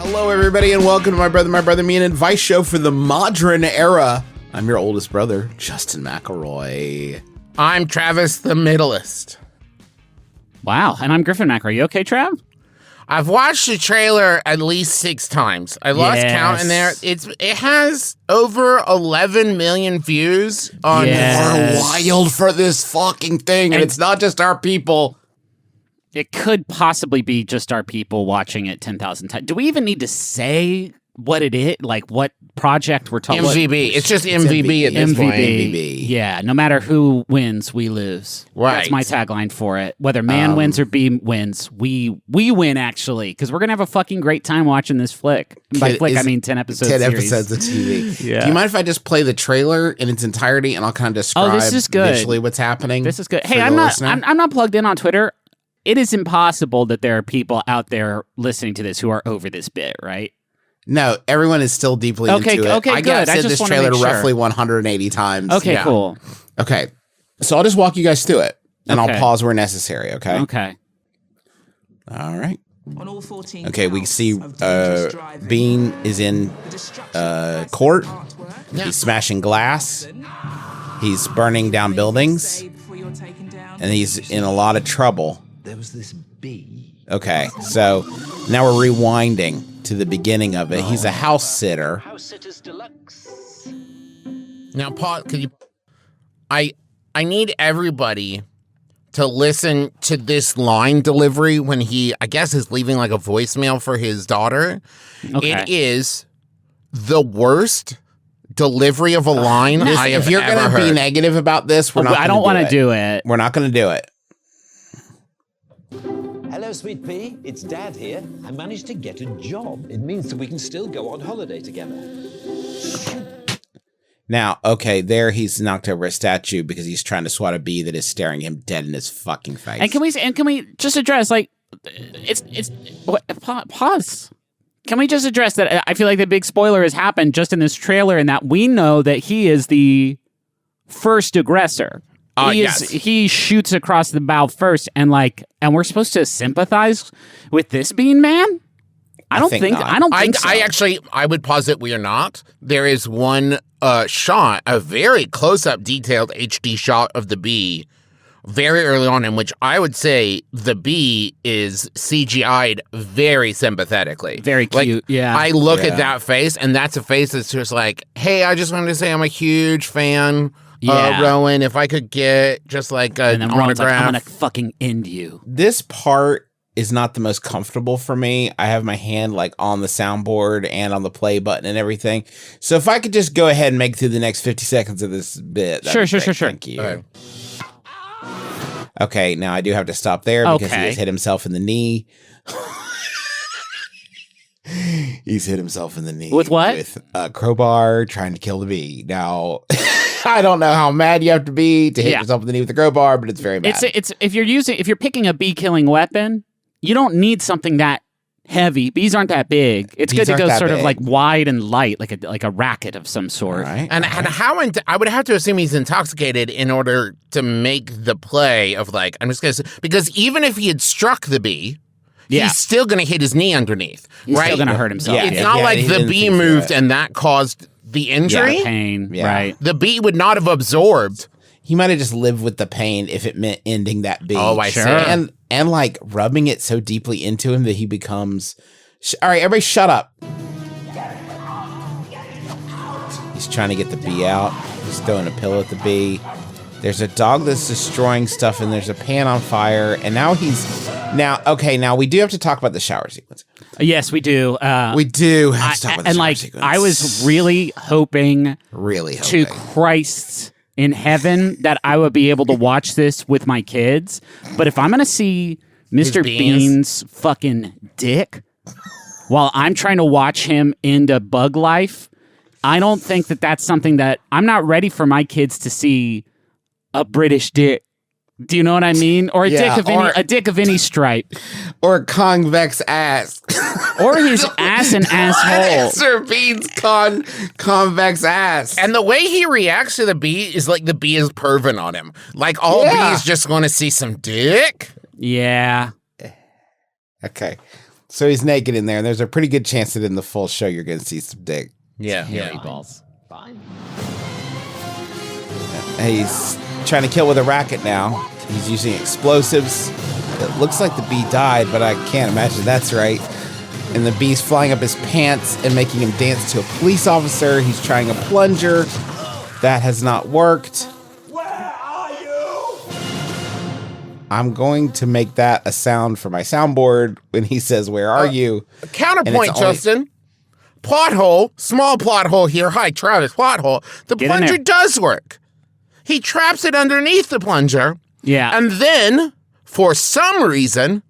Hello, everybody, and welcome to My Brother, Me, an advice show for the modern era. I'm your oldest brother, Justin McElroy. I'm Travis, the middleist. Wow, and I'm Griffin McElroy. You okay, Trav? I've watched the trailer at least 6 times. I lost count in there. It has over 11 million views on. We're wild for this fucking thing, and it's not just our people. It could possibly be just our people watching it 10,000 times. Do we even need to say what it is? Like what project we're talking about? MVB. It's just MVB at this point. MVB. Yeah, no matter who wins, we lose. Right. That's my tagline for it. Whether man wins or B wins, we win, actually, because we're going to have a fucking great time watching this flick. By flick, I mean 10 episodes 10 series. episodes of TV. Yeah. Do you mind if I just play the trailer in its entirety, and I'll kind of describe this is good. visually what's happening? This is good. Hey, I'm not plugged in on Twitter. It is impossible that there are people out there listening to this who are over this bit, right? No, everyone is still deeply into it. Okay, I good. said this trailer roughly 180 times. Okay, cool. Okay, so I'll just walk you guys through it, and Okay. I'll pause where necessary, okay? Okay. All right. On all 14 Okay, we counts see of dangerous driving, Bean is in the destruction of court. artwork, He's smashing glass. He's burning down buildings, say before you're taken down. and he's in a lot of trouble. There was this bee. Okay, so now we're rewinding to the beginning of it. He's a house sitter. House Sitters Deluxe. Now, Paul, could you? I need everybody to listen to this line delivery when he, I guess, is leaving like a voicemail for his daughter. Okay. It is the worst delivery of a line I have If you're ever going to be heard. negative about this, we're not. I don't want to do it. We're not going to do it. Hello, sweet pea. It's Dad here. I managed to get a job. It means that we can still go on holiday together. Now, okay, there he's knocked over a statue because he's trying to swat a bee that is staring him dead in his fucking face. And can we just address, like, pause. Can we just address that? I feel like the big spoiler has happened just in this trailer, in that we know that he is the first aggressor. Yes. He shoots across the bow first, and we're supposed to sympathize with this Bean Man? I don't think so. I would posit we are not. There is one shot, a very close-up, detailed HD shot of the bee very early on, in which I would say the bee is CGI'd very sympathetically. Very cute, yeah. I look at that face, and that's a face that's just like, hey, I just wanted to say I'm a huge fan. Rowan, if I could get just like an and then Rowan's autograph. like, I'm going to fucking end you. This part is not the most comfortable for me. I have my hand like on the soundboard and on the play button and everything. So if I could just go ahead and make it through the next 50 seconds of this bit. Sure. Thank you. Okay, now I do have to stop there because he has hit himself in the knee. He's hit himself in the knee. With what? With a crowbar, trying to kill the bee. Now, I don't know how mad you have to be to hit yourself in the knee with a crowbar, but it's very bad. It's if you're picking a bee killing weapon, you don't need something that heavy. Bees aren't that big. It's good to go sort of like wide and light, like a racket of some sort. Right. And how I would have to assume he's intoxicated in order to make the play of like, I'm just going to say, because even if he had struck the bee, he's still going to hit his knee underneath, He's right? still going to hurt himself. It's not like he the didn't bee think through moved it. and that caused the injury. Pain, Yeah. right. The bee would not have absorbed. He might have just lived with the pain if it meant ending that bee. Oh, I see. And like rubbing it so deeply into him that he becomes... All right, everybody shut up. He's trying to get the bee out. He's throwing a pillow at the bee. There's a dog that's destroying stuff, and there's a pan on fire. And now now we do have to talk about the shower sequence. Yes, we do. We do have to talk about the shower sequence. I was really hoping to Christ in heaven that I would be able to watch this with my kids. But if I'm going to see Mr. Bean's fucking dick while I'm trying to watch him into bug life, I don't think that that's something that I'm not ready for my kids to see a British dick. Do you know what I mean? Or a dick of any stripe. Or a convex ass. Or his ass and asshole. Sir Bean's convex ass. And the way he reacts to the bee is like the bee is perving on him. Like all bees just want to see some dick. Yeah. Okay. So he's naked in there, and there's a pretty good chance that in the full show you're going to see some dick. Yeah. Hairy balls. Fine. He's trying to kill with a racket now. He's using explosives. It looks like the bee died, but I can't imagine that's right. And the bee's flying up his pants and making him dance to a police officer. He's trying a plunger. That has not worked. Where are you? I'm going to make that a sound for my soundboard when he says, "Where are you?" Counterpoint, Justin. Plot hole. Small plot hole here. Hi, Travis. Plot hole. The plunger does work. He traps it underneath the plunger. Yeah. And then, for some reason,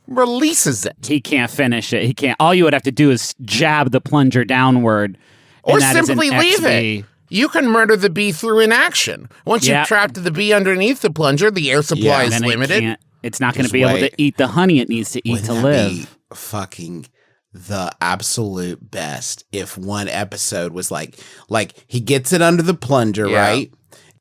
releases it. He can't finish it. He can't. All you would have to do is jab the plunger downward. Or and that is simply an leave XV. it. You can murder the bee through inaction. Once you've trapped the bee underneath the plunger, the air supply is Then limited. It's not going to be able to eat the honey it needs to eat to live. Be fucking the absolute best if one episode was like he gets it under the plunger, right?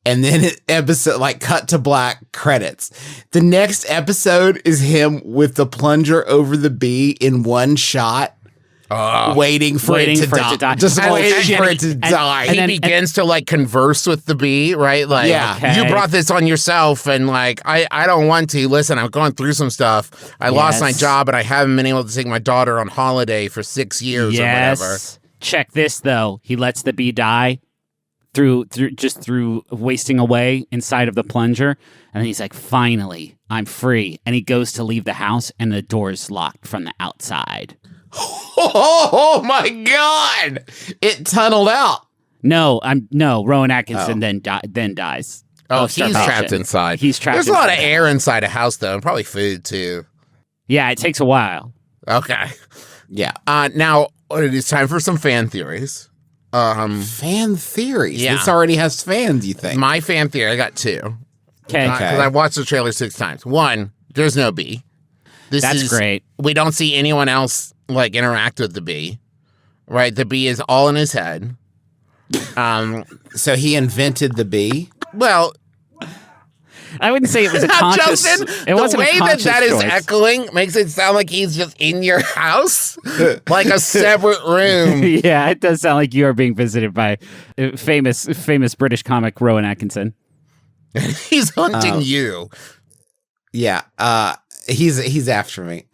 And then episode cut to black credits. The next episode is him with the plunger over the bee in one shot. Waiting for it to die. Just waiting for it to die. He begins to converse with the bee, right? You brought this on yourself, and I don't want to. Listen, I'm going through some stuff. I lost my job, and I haven't been able to take my daughter on holiday for 6 years or whatever. Check this though. He lets the bee die through wasting away inside of the plunger, and then he's like, "Finally, I'm free." And he goes to leave the house, and the door's locked from the outside. Oh my God! It tunneled out. No, Rowan Atkinson then dies. Oh, he's trapped inside. He's trapped. There's a lot of air inside a house, though, and probably food too. Yeah, it takes a while. Okay. Yeah. Now it is time for some fan theories. Fan theories. Yeah. This already has fans. You think? My fan theory. I got two. Okay. Because I watched the trailer 6 times. One, there's no bee. That's great. We don't see anyone else interact with the bee, right? The bee is all in his head. So he invented the bee. Well, I wouldn't say it was a conscious. Justin, it wasn't the way a conscious that is choice. echoing makes it sound like he's just in your house, like a separate room. Yeah, it does sound like you are being visited by famous British comic Rowan Atkinson. He's hunting you. Yeah. He's after me.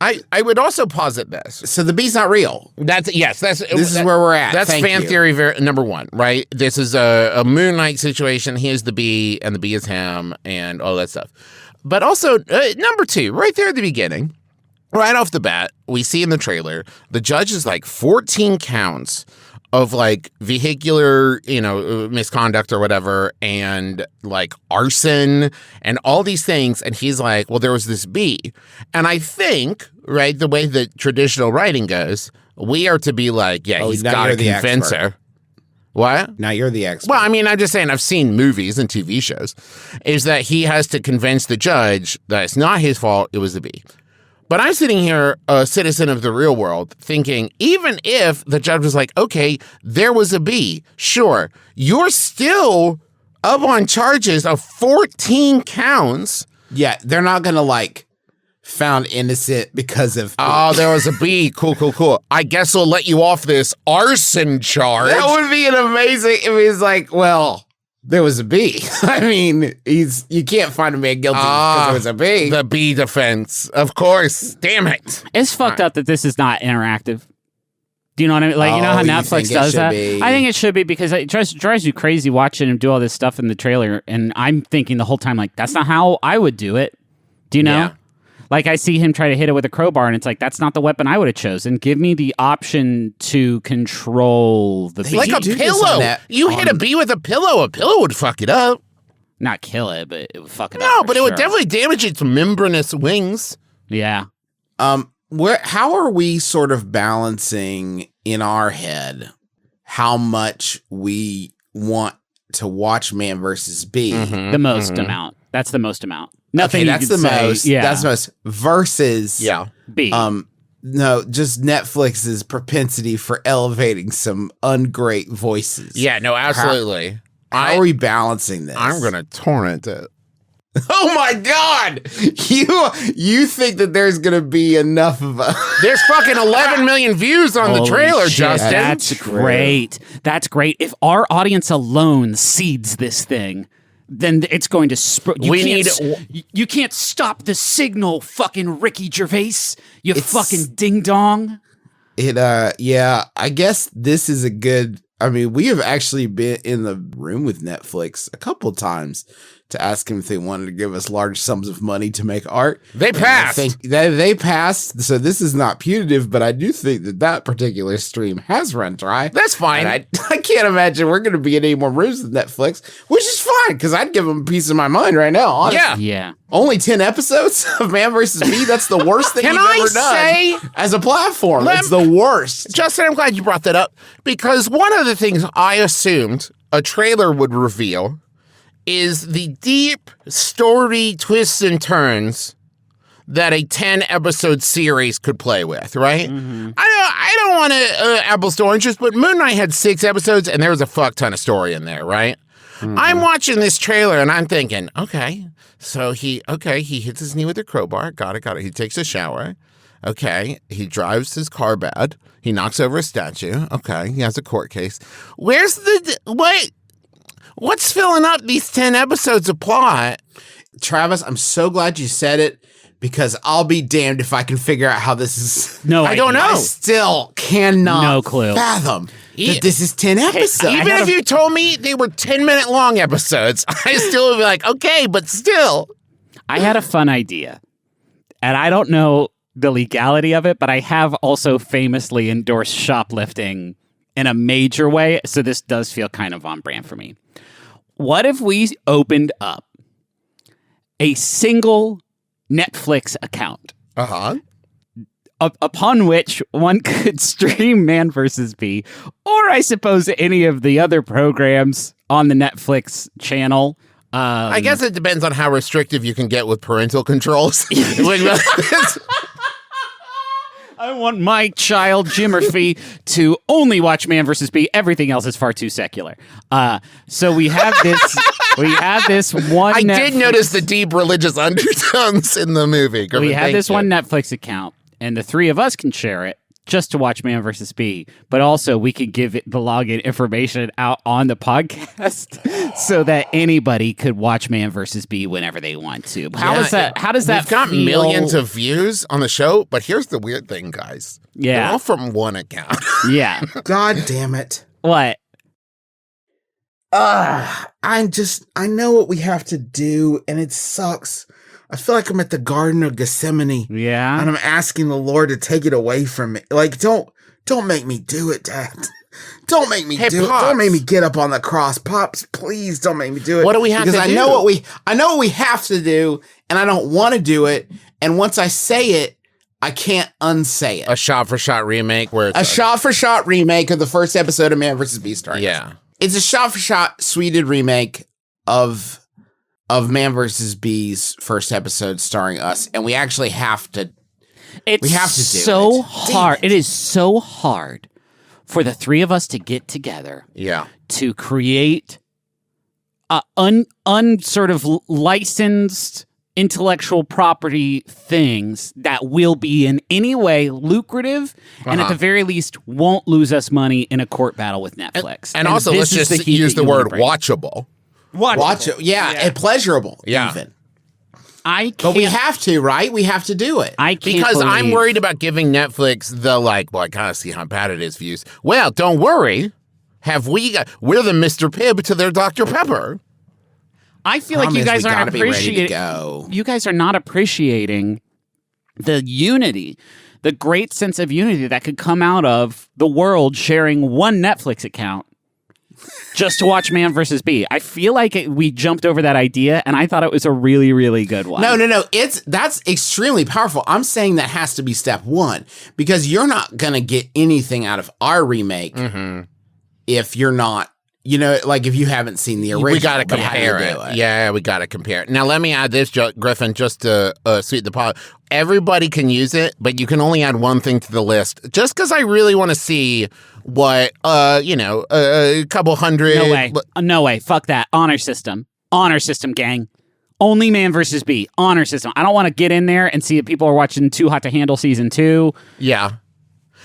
I would also posit this. So the bee's not real. This is where we're at. That's Thank fan you. theory number one, right? This is a Moon Knight situation. He is the bee, and the bee is him, and all that stuff. But also, number two, right there at the beginning, right off the bat, we see in the trailer, the judge is 14 counts of vehicular, misconduct or whatever, and arson and all these things. And he's like, well, there was this bee. And I think, right, the way that traditional writing goes, we are to be he's got to convince her. What? Now you're the expert. Well, I mean, I'm just saying I've seen movies and TV shows, is that he has to convince the judge that it's not his fault, it was the bee. But I'm sitting here, a citizen of the real world, thinking, even if the judge was like, okay, there was a bee, sure, you're still up on charges of 14 counts. Yeah, they're not going to found innocent because of... Oh, there was a bee. Cool. I guess we'll let you off this arson charge. That would be an amazing... If he's well... There was a bee. I mean, you can't find a man guilty because there was a bee. The bee defense, of course. Damn it. It's fucked up that this is not interactive. Do you know what I mean? You know how Netflix does that? Be? I think it should be because it drives you crazy watching him do all this stuff in the trailer. And I'm thinking the whole time, that's not how I would do it. Do you know? Yeah. I see him try to hit it with a crowbar, and it's that's not the weapon I would have chosen. Give me the option to control the bee. Like a pillow. You hit a bee with a pillow would fuck it up. Not kill it, but it would fuck it up. No, but it would definitely damage its membranous wings. Yeah. How are we sort of balancing in our head how much we want to watch Man versus Bee? The most amount. That's the most amount. Nothing. Okay, that's the most. Yeah. That's the most. Versus. Yeah. B. No, just Netflix's propensity for elevating some ungreat voices. Yeah. No. Absolutely. How are we balancing this? I'm gonna torrent it. Oh my God! You think that there's gonna be enough of a There's fucking 11 million views on the Holy trailer, shit, Justin. That's great. That's great. If our audience alone seeds this thing, then it's going to you can't stop the signal, fucking Ricky Gervais. You fucking ding dong. Yeah, I guess this is a good. I mean, we have actually been in the room with Netflix a couple times to ask them if they wanted to give us large sums of money to make art. They passed. I think they passed. So this is not punitive, but I do think that particular stream has run dry. That's fine. And I can't imagine we're going to be in any more rooms with Netflix, which is fine because I'd give them a piece of my mind right now. Honestly. Yeah. Only 10 episodes of Man vs. Bee. That's the worst thing Can we've I ever say- done as a platform. It's the worst. Justin, I'm glad you brought that up because one of the things I assumed a trailer would reveal is the deep story twists and turns that a 10-episode series could play with, right? Mm-hmm. I don't want to apples to oranges, but Moon Knight had 6 episodes and there was a fuck ton of story in there, right? Mm-hmm. I'm watching this trailer and I'm thinking, okay, so he hits his knee with a crowbar. Got it. He takes a shower. Okay, he drives his car bad. He knocks over a statue. Okay, he has a court case. What's filling up these 10 episodes of plot? Travis, I'm so glad you said it because I'll be damned if I can figure out how this is. No, I don't know. I still cannot No clue. fathom that this is 10 episodes. Even if you told me they were 10-minute long episodes, I still would be like, okay, but still. I had a fun idea, and I don't know the legality of it, but I have also famously endorsed shoplifting in a major way, so this does feel kind of on brand for me. What if we opened up a single Netflix account? Uh-huh. Upon which one could stream Man vs. Bee, or I suppose any of the other programs on the Netflix channel. I guess it depends on how restrictive you can get with parental controls. I want my child, Jim or Fee, to only watch Man vs. Bee. Everything else is far too secular. So we have this. We have this one. I did notice the deep religious undertones in the movie. We have this one Netflix account, and the three of us can share it just to watch Man vs. Bee. But also, we could give it the login information out on the podcast so that anybody could watch Man vs. Bee whenever they want to. How does that? How does that? We've got feel? millions of views on the show, but here's the weird thing, guys. Yeah. They're all from one account. Yeah. God damn it. What? I know what we have to do, and it sucks. I feel like I'm at the Garden of Gethsemane. Yeah. And I'm asking the Lord to take it away from me. Like, don't make me do it, Dad. Don't make me do it. Don't make me get up on the cross. Pops, please don't make me do it. What do we have to do? Because I know what we have to do, and I don't want to do it. And once I say it, I can't unsay it. A shot-for-shot remake where it's a shot-for-shot remake of the first episode of Man vs. Bee starring. Yeah. It's a shot-for-shot sweded remake of Man vs. Bee's first episode starring us, and we actually have to. We have to do so hard. It is so hard for the three of us to get together. Yeah. To create sort of licensed intellectual property things that will be in any way lucrative and at the very least won't lose us money in a court battle with Netflix. And also, let's just use the word watchable. Watchable. Yeah, and pleasurable. Yeah. Even. But we have to, right? We have to do it. Because I'm worried about giving Netflix the I kind of see how bad it is views. Well, don't worry. We're the Mr. Pibb to their Dr. Pepper. I feel like you guys aren't appreciating. You guys are not appreciating the unity, the great sense of unity that could come out of the world sharing one Netflix account just to watch Man vs. Bee. I feel like we jumped over that idea, and I thought it was a really, really good one. No. That's extremely powerful. I'm saying that has to be step one because you're not gonna get anything out of our remake if you're not. If you haven't seen the original, we got to compare it. Yeah, we got to compare it. Now, let me add this, Griffin, just to sweeten the pot. Everybody can use it, but you can only add one thing to the list. Just because I really want to see what, a couple hundred. No way. Fuck that. Honor system, gang. Only man versus bee. Honor system. I don't want to get in there and see if people are watching Too Hot to Handle season 2. Yeah.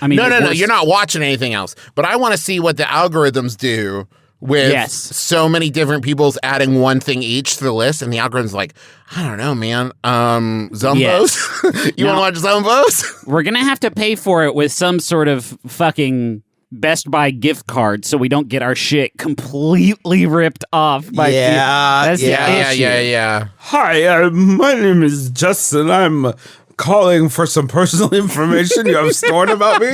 I mean, no. You're not watching anything else. But I want to see what the algorithms do with so many different people's adding one thing each to the list, and the algorithm's like, I don't know, man. Zumbos? Yes. You want to watch Zumbos? We're gonna have to pay for it with some sort of fucking Best Buy gift card, so we don't get our shit completely ripped off by yeah. Hi, my name is Justin. I'm calling for some personal information you have stored about me.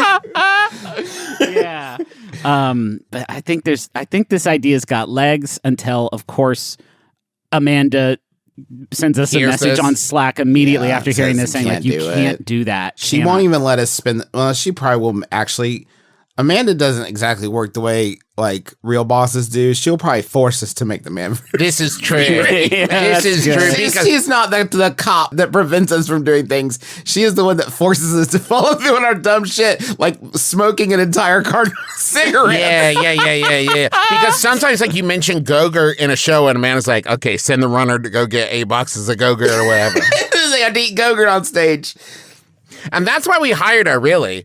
Yeah. But I think this idea's got legs until, of course, Amanda sends us a message on Slack immediately after hearing this saying, like, you can't do that. She won't even let us spend. Well, she probably will actually. Amanda doesn't exactly work the way like real bosses do. She'll probably force us to make the man. This is true. This is true. Because she's not the cop that prevents us from doing things. She is the one that forces us to follow through on our dumb shit, like smoking an entire carton of cigarettes. Yeah. Because sometimes, like you mentioned Go-Gurt in a show, and Amanda's like, okay, send the runner to go get 8 boxes of Go-Gurt or whatever. They have to eat Go-Gurt on stage. And that's why we hired her, really.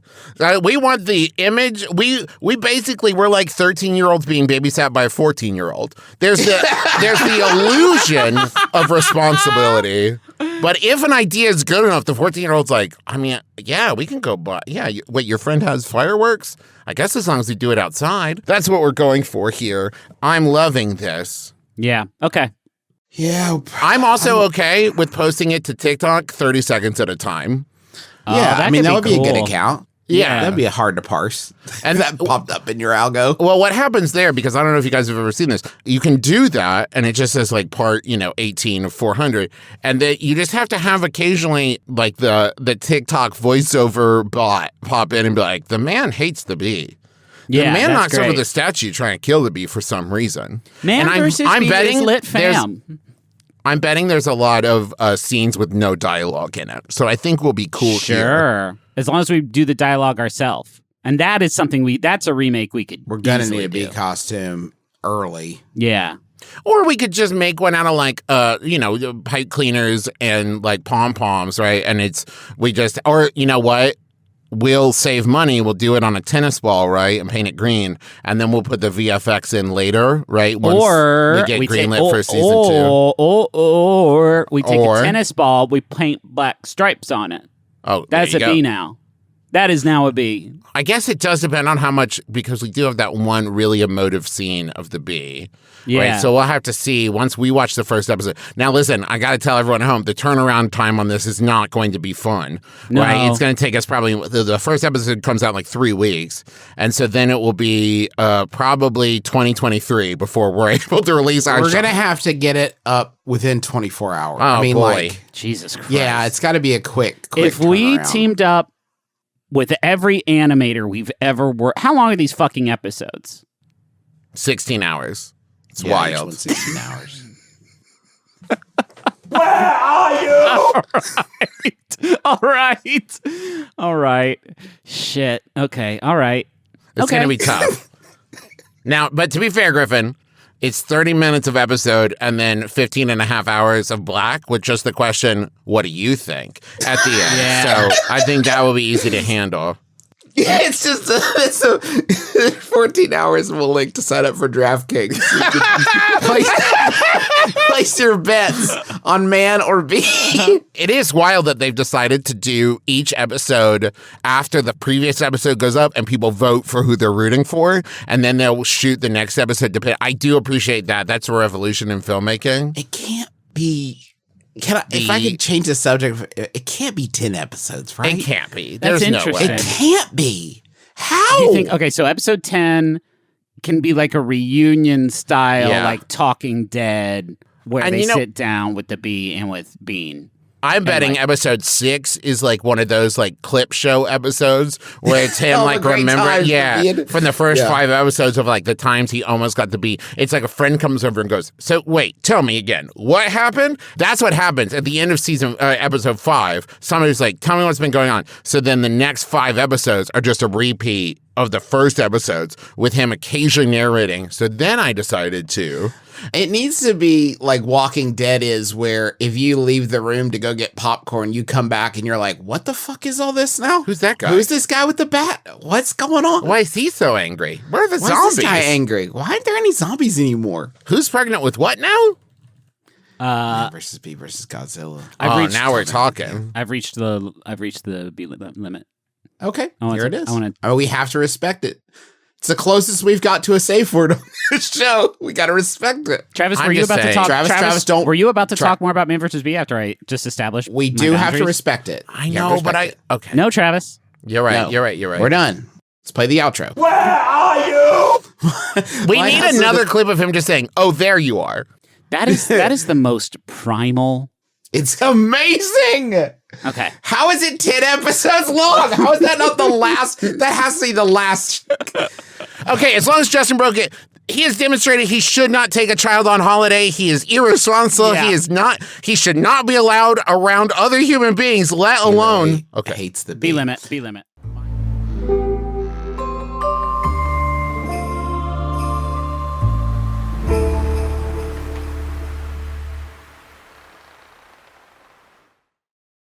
We want the image. We basically, we're like 13-year-olds being babysat by a 14-year-old. There's the illusion of responsibility. But if an idea is good enough, the 14-year-old's like, I mean, yeah, we can go buy. Yeah, wait, your friend has fireworks? I guess as long as we do it outside. That's what we're going for here. I'm loving this. Yeah, okay. Yeah. I'm also okay with posting it to TikTok 30 seconds at a time. Yeah, I mean, that would be cool. a good account. Yeah. That'd be hard to parse. And that popped up in your algo. Well, what happens there, because I don't know if you guys have ever seen this, you can do that, and it just says, like, part, 18 of 400, and then you just have to have occasionally, like, the TikTok voiceover bot pop in and be like, the man hates the bee. The man knocks over the statue trying to kill the bee for some reason. Man and versus bee is lit fam. I'm betting there's a lot of scenes with no dialogue in it. So I think we'll be cool here. Sure. As long as we do the dialogue ourselves. And that is something that's a remake we could We're going to need a do. bee costume early. Yeah. Or we could just make one out of like, pipe cleaners and like pom-poms, right? And or you know what? We'll save money. We'll do it on a tennis ball, right? And paint it green. And then we'll put the VFX in later, right? Once or we get greenlit for season 2. Or we take a tennis ball, we paint black stripes on it. Oh, that's a bee now. That is now a bee. I guess it does depend on how much, because we do have that one really emotive scene of the bee. Yeah. Right? So we'll have to see once we watch the first episode. Now, listen, I got to tell everyone at home, the turnaround time on this is not going to be fun. No. Right? It's going to take us probably, the first episode comes out in like 3 weeks. And so then it will be probably 2023 before we're able to release our We're going to have to get it up within 24 hours. Oh, I mean, boy. like, Jesus Christ. yeah, it's got to be a quick If we turnaround. teamed up with every animator we've ever worked, how long are these fucking episodes? 16 hours. It's Yeah, each wild. one's 16 hours. Where are you? All right. Shit. Okay. All right. It's going to be tough. Now, but to be fair, Griffin, it's 30 minutes of episode and then 15 and a half hours of black with just the question, what do you think at the end? Yeah. So I think that will be easy to handle. Yeah, it's just it's 14 hours of a link to sign up for DraftKings. You can place your bets on man or bee. It is wild that they've decided to do each episode after the previous episode goes up and people vote for who they're rooting for, and then they'll shoot the next episode to pick. I do appreciate that. That's a revolution in filmmaking. It can't be. If I could change the subject, it can't be 10 episodes, right? It can't be. That's There's no interesting. way. It can't be. How? Do you think, okay, so episode 10 can be like a reunion style, Yeah. like Talking Dead, where And they you know- sit down with the bee and with Bean. I'm betting like- episode 6 is like one of those like clip show episodes where it's him All like the great remembering, times from the first Yeah. 5 episodes of like the times he almost got to be. It's like a friend comes over and goes, "So wait, tell me again, what happened?" That's what happens at the end of episode 5. Somebody's like, "Tell me what's been going on." So then the next 5 episodes are just a repeat of the first episodes with him occasionally narrating. So then I decided to. It needs to be like Walking Dead is, where if you leave the room to go get popcorn, you come back and you're like, what the fuck is all this now? Who's that guy? Who's this guy with the bat? What's going on? Why is he so angry? Where are the Why zombies? is this guy angry? Why aren't there any zombies anymore? Who's pregnant with what now? Man versus Bee versus Godzilla. Now we're talking. I've reached the B limit. Okay, I here it is. I want to. Oh, we have to respect it. It's the closest we've got to a safe word on this show. We got to respect it. Travis, I'm were you just about to saying. talk? Travis, don't. Were you about to talk more about Man versus Bee after I just established? We my do have to boundaries? respect it. I You have to know, respect but it. okay. No, Travis. You're right. No. You're right. We're done. Let's play the outro. We Why need has another it- clip of him just saying, "Oh, there you are." That is the most primal. It's amazing. Okay. How is it 10 episodes long? How is that not the last? That has to be the last. Okay, as long as Justin broke it, he has demonstrated he should not take a child on holiday. He is irresponsible. Yeah. He should not be allowed around other human beings, let alone. Hates the B bee. limit.